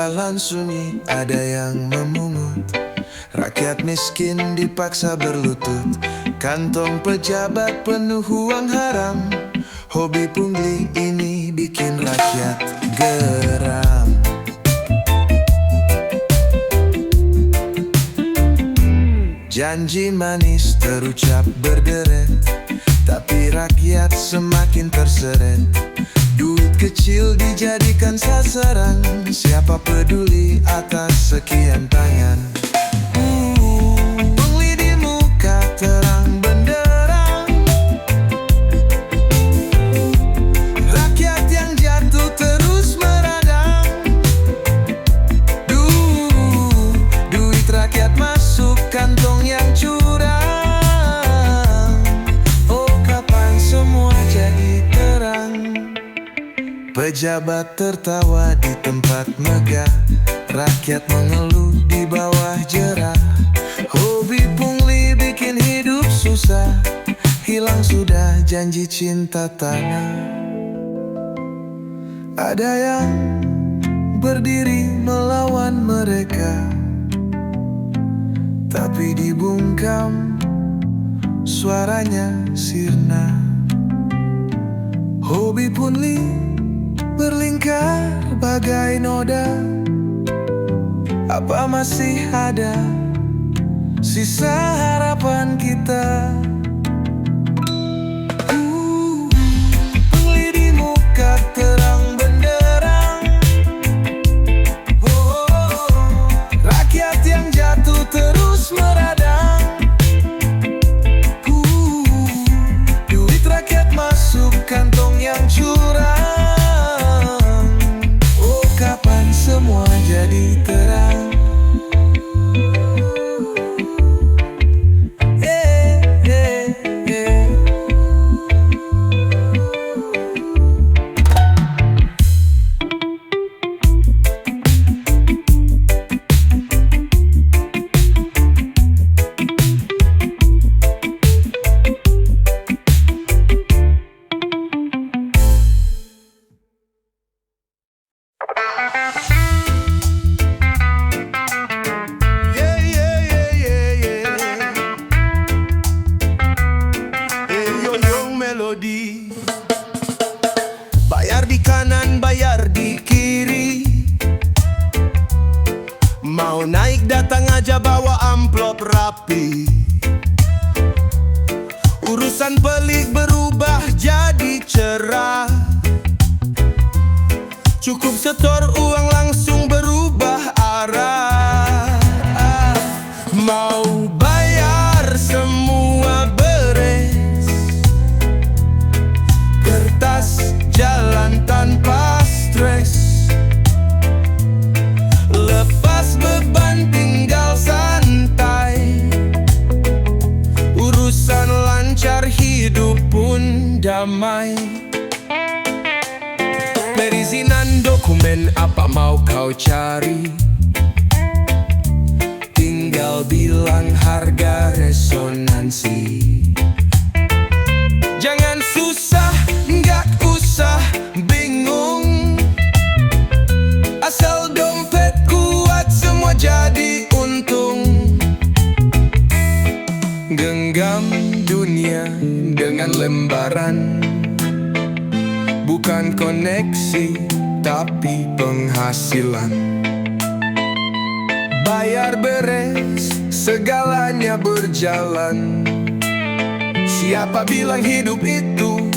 jalan sunyi ada yang memungut. Rakyat miskin dipaksa berlutut. Kantong pejabat penuh uang haram. Hobi pungli ini bikin rakyat geram. Janji manis terucap berderet, tapi rakyat semakin terseret. Duit kecil dijadikan sasaran. Siapa peduli atas sekian tangan? Pungli di muka terang benderang. Rakyat yang jatuh terus meradang. Duit rakyat masuk kantong yang curang. Oh, kapan semua jadi terang? Pejabat tertawa di tempat megah. Rakyat mengeluh di bawah jerah. Hobi pungli bikin hidup susah. Hilang sudah janji cinta tanah. Ada yang berdiri melawan mereka, tapi dibungkam suaranya sirna. Hobi pungli berlingkar bagai noda. Apa masih ada sisa harapan kita? Pungli di muka terang benderang. Rakyat yang jatuh terus meradang. Duit rakyat masuk kantong yang curang. Oh, kapan semua jadi terang? Bayar di kanan, bayar di kiri. Mau naik datang aja bawa amplop rapi. Urusan pelik berubah jadi cerah. Cukup setor uang langsung berubah arah. Mau bayar semua beres. Kertas jalan tanpa stres. Lepas beban tinggal santai. Urusan lancar hidup pun damai. Perizinan dokumen apa mau kau cari? Tinggal bilang harga resonansi. Jangan susah, nggak usah bingung. Asal dompet kuat semua jadi untung. Genggam dunia dengan lembaran. Bukan koneksi, tapi penghasilan. Bayar beres, segalanya berjalan. Siapa bilang hidup itu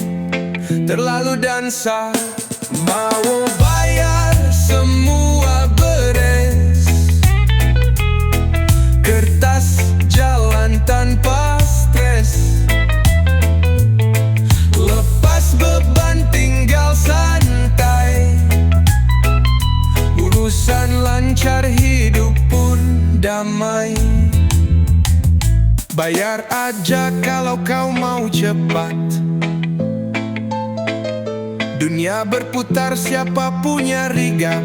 terlalu dansa? Mau bayar semua beres. Kertas jalan tanpa stres. Lepas beban tinggal santai. Urusan lancar hidup pun damai. Bayar aja kalau kau mau cepat. Dunia berputar, siapa punya rigat?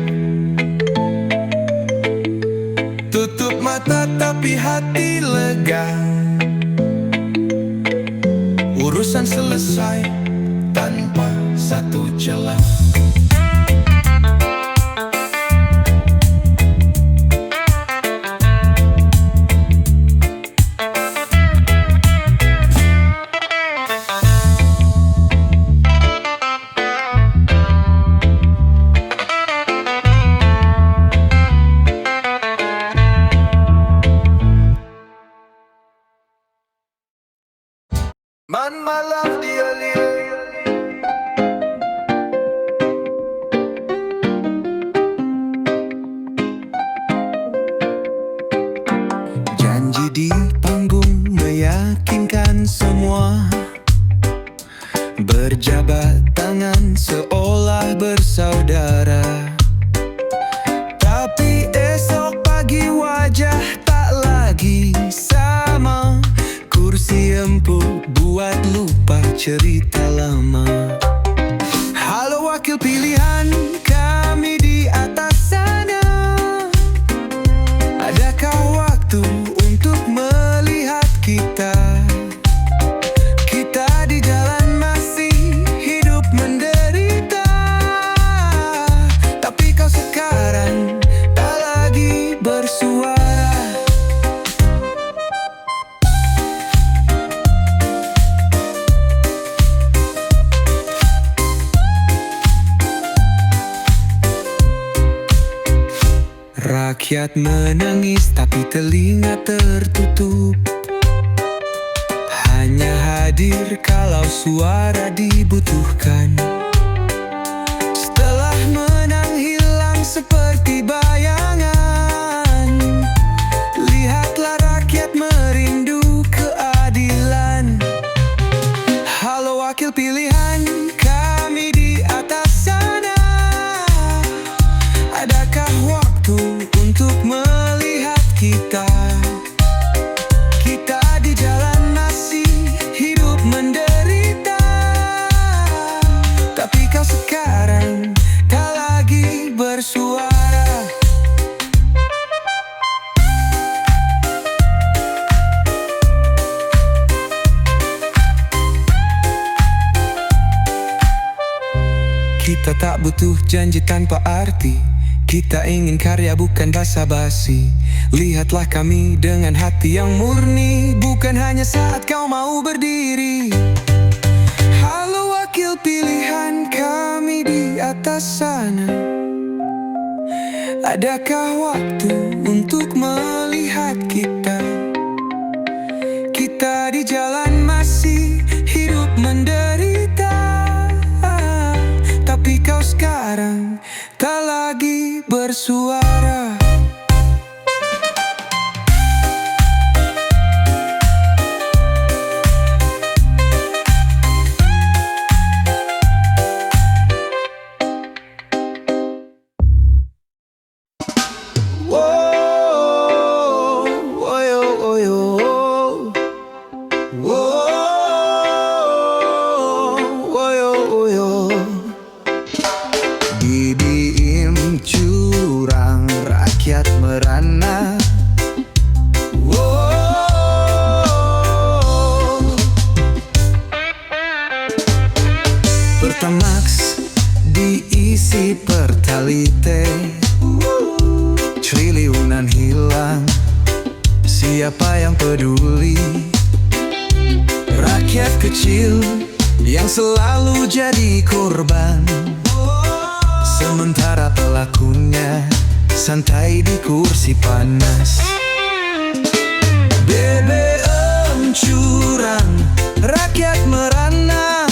Tutup mata tapi hati lega. Urusan selesai tanpa satu celah. menyatukan semua, berjabat tangan seolah bersaudara. Tapi esok pagi wajah tak lagi sama, kursi empuk buat lupa cerita lama. Halo wakil pilihan kami di atas sana, adakah waktu untuk melihat kita? Kita di jalan masih hidup menderita, tapi kau sekarang tak lagi bersuara. Rakyat menangis tapi telinga tertutup, hanya hadir kalau suara dibutuhkan. Setelah menang hilang seperti bayangan, lihatlah rakyat merindu keadilan. Halo wakil pilihan kami di atas sana, adakah waktu untuk melihat kita? Kita di jalan masih hidup menderita, tapi kau sekarang tak lagi bersuara. Kita tak butuh janji tanpa arti, kita ingin karya bukan basa-basi. Lihatlah kami dengan hati yang murni, bukan hanya saat kau mau berdiri. Halo wakil pilihan kami di atas sana, adakah waktu untuk melihat kita? Kita di jalan masih hidup menderita, tapi kau sekarang tak lagi bersuara. Wow, woyo, woyo. Wow, woyo, woyo. Dibiim curang rakyat merana. Wow. Pertamax diisi pertalite, triliunan hilang, siapa yang peduli? Rakyat kecil yang selalu jadi korban, sementara pelakunya santai di kursi panas. BBM curang, rakyat merana,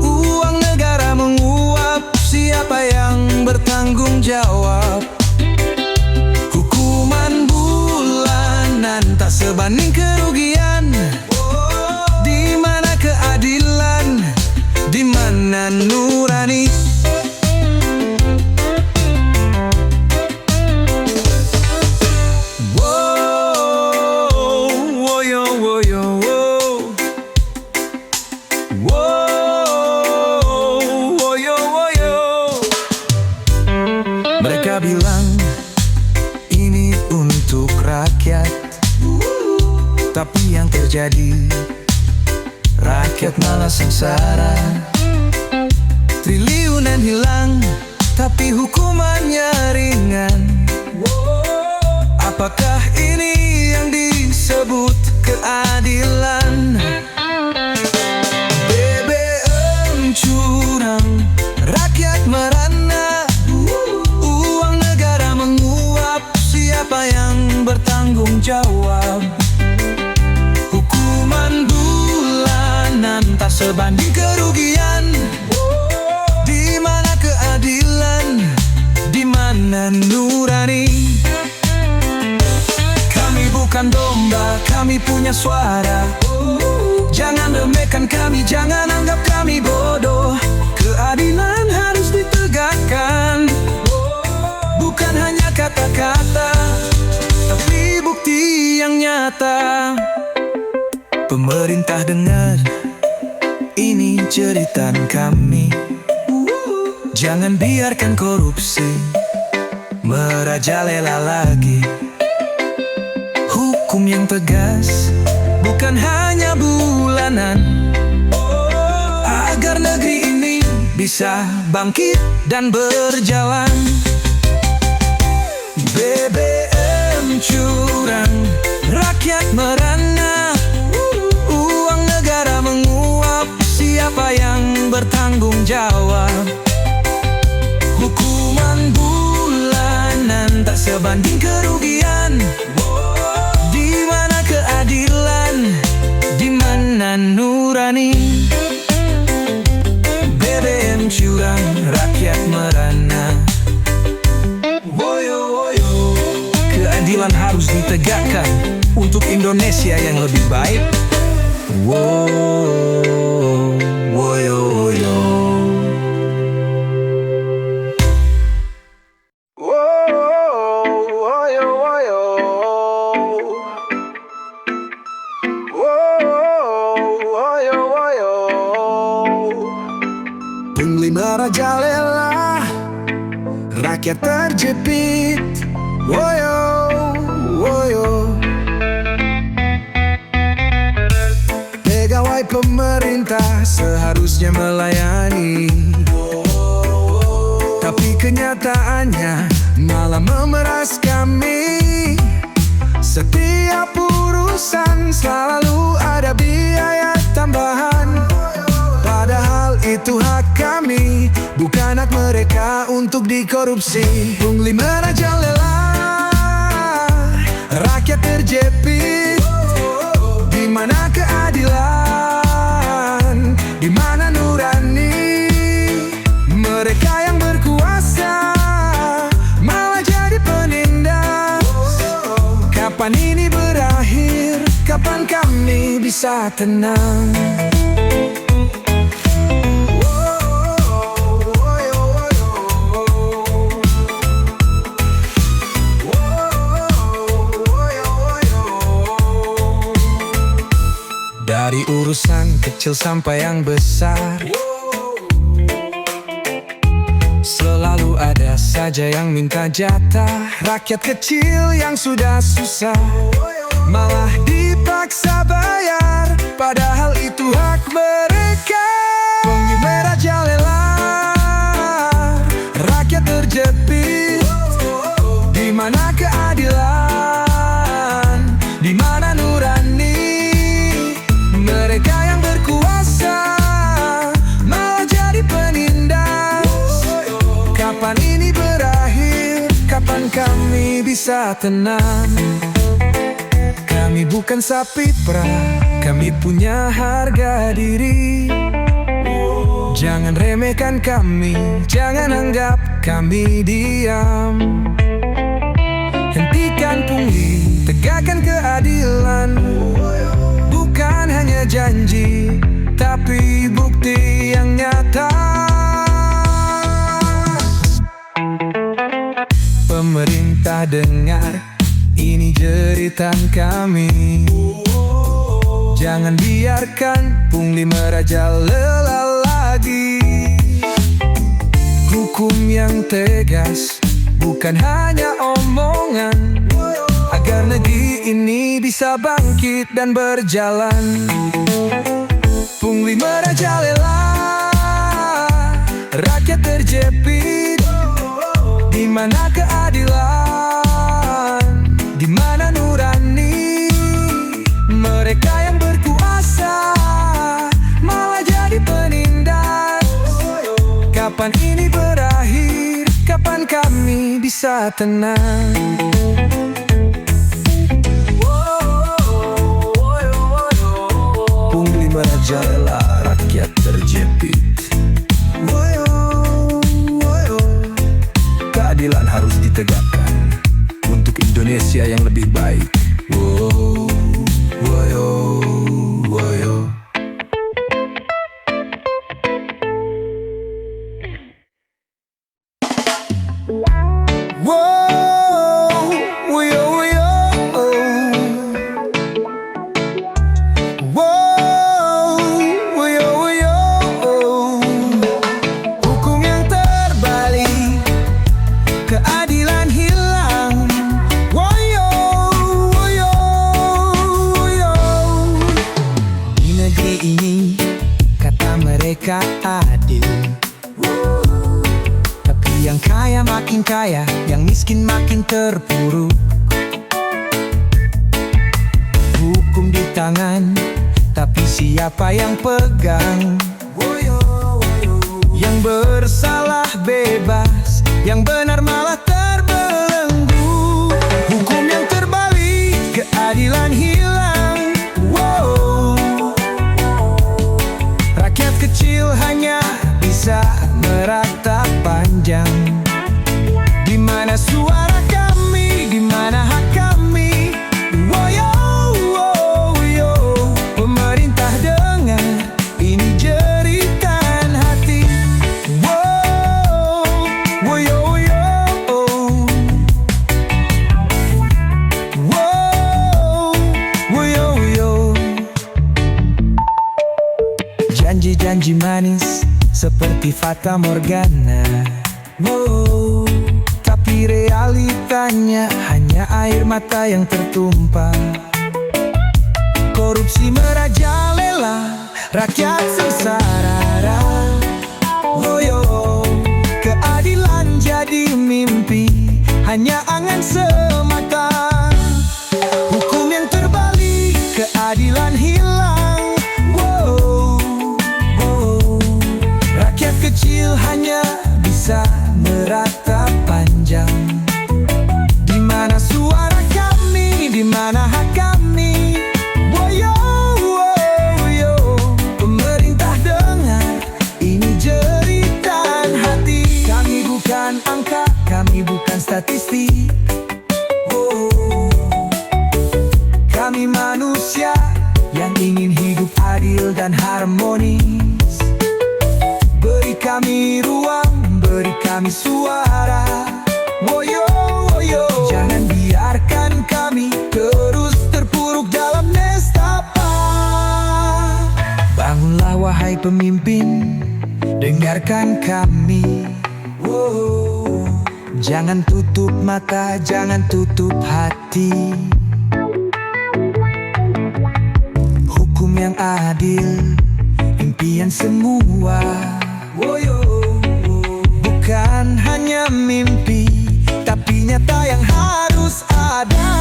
uang negara menguap, siapa yang bertanggung jawab? Hukuman bulanan tak sebanding kerugian. Di mana keadilan? Di mana nurani? Mereka bilang ini untuk rakyat, tapi yang terjadi rakyat malah sengsara. Triliunan hilang, tapi hukumannya ringan. Apakah ini yang disebut keadilan? BBM curang, rakyat merana, uang negara menguap, siapa yang bertanggung jawab? Hukuman bulanan tak sebanding kerugian. Di mana keadilan? Di mana nurani? Kami bukan domba, kami punya suara. Jangan remehkan kami, jangan anggap kami bodoh. Keadilan harus ditegakkan, bukan hanya kata-kata, tapi bukti yang nyata. Pemerintah dengar, ini cerita kami. Jangan biarkan korupsi merajalela lagi. Hukum yang tegas, bukan hanya bulanan, agar negeri ini bisa bangkit dan berjalan. BBM curang, rakyat merana, uang negara menguap, siapa yang bertanggung jawab? Hukuman bulanan tak sebanding kerugian. Di mana keadilan? Di mana nurani? BBM curang, rakyat merana. Keadilan harus ditegakkan untuk Indonesia yang lebih baik. Pungli merajalela, rakyat terjepit. Pegawai pemerintah seharusnya melayani, tapi kenyataannya malah memeras kami. Setiap urusan selalu ada biaya tambahan, padahal itu hak kami, bukan hak mereka untuk dikorupsi. Pungli merajalela, rakyat terjepit. Di mana keadilan? Di mana nurani? Mereka yang berkuasa malah jadi penindas. Kapan ini berakhir? Kapan kami bisa tenang? Dari urusan kecil sampai yang besar, selalu ada saja yang minta jatah. Rakyat kecil yang sudah susah malah dipaksa bayar, padahal itu hak mereka. Pungli merajalela, rakyat terjepit. Di mana keadilan? Di mana nurani? Mereka yang berkuasa malah jadi penindas. Kapan ini berakhir? Kapan kami bisa tenang? Kami bukan sapi perah, kami punya harga diri. Jangan remehkan kami, jangan anggap kami diam. Hentikan pungli, tegakkan keadilan. Bukan hanya janji, tapi bukti yang nyata. Pemerintah dengar, ini jeritan kami. Jangan biarkan pungli merajalela lagi. Hukum yang tegas, bukan hanya omongan, agar negeri ini bisa bangkit dan berjalan. Pungli merajalela, rakyat terjepit. Di mana keadilan? Di mana nurani? Mereka yang berkuasa malah jadi penindas. Kapan ini berakhir? Kapan kami bisa tenang? Pungli merajalela, rakyat terjepit. Keadilan harus ditegakkan untuk Indonesia yang lebih baik. terpuruk. Hukum di tangan, tapi siapa yang pegang? Yang bersalah bebas, yang benar malah terbelenggu. Hukum yang terbalik, keadilan hilang. Rakyat kecil hanya bisa meratap panjang. Di mana suara kami, di mana hak kami? Pemerintah dengar, ini jeritan hati. Janji-janji manis seperti fata morgana. Tapi realitanya hanya air mata yang tertumpah. Korupsi merajalela, rakyat sengsara. Keadilan jadi mimpi, hanya angan semata. Hukum yang terbalik, keadilan hilang. Rakyat kecil hanya bisa meratap panjang. Di mana suara kami, di mana hak kami? Pemerintah dengar, ini jeritan hati. Kami bukan angka, kami bukan statistik. Kami manusia yang ingin hidup adil dan harmonis. Beri kami ruang, beri kami suara. Jangan biarkan kami terus terpuruk dalam nestapa. Bangunlah wahai pemimpin, dengarkan kami. Jangan tutup mata, jangan tutup hati. Hukum yang adil, impian semua. Bukan hanya mimpi, tapi nyata yang harus ada.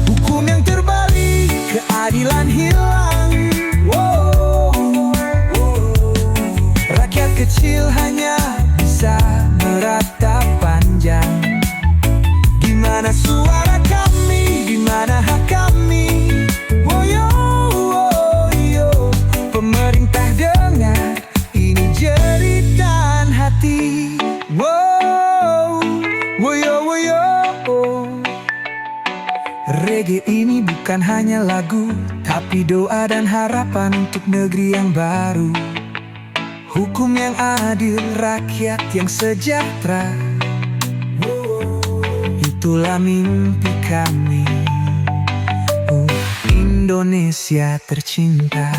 Hukum yang terbalik, keadilan hilang. Rakyat kecil hanya bisa meratap panjang. Di mana suara kami, di mana hak kami? Pemerintah dengar, ini jeritan hati. Reggae ini bukan hanya lagu, tapi doa dan harapan untuk negeri yang baru. Hukum yang adil, rakyat yang sejahtera. Itulah mimpi kami, Indonesia tercinta.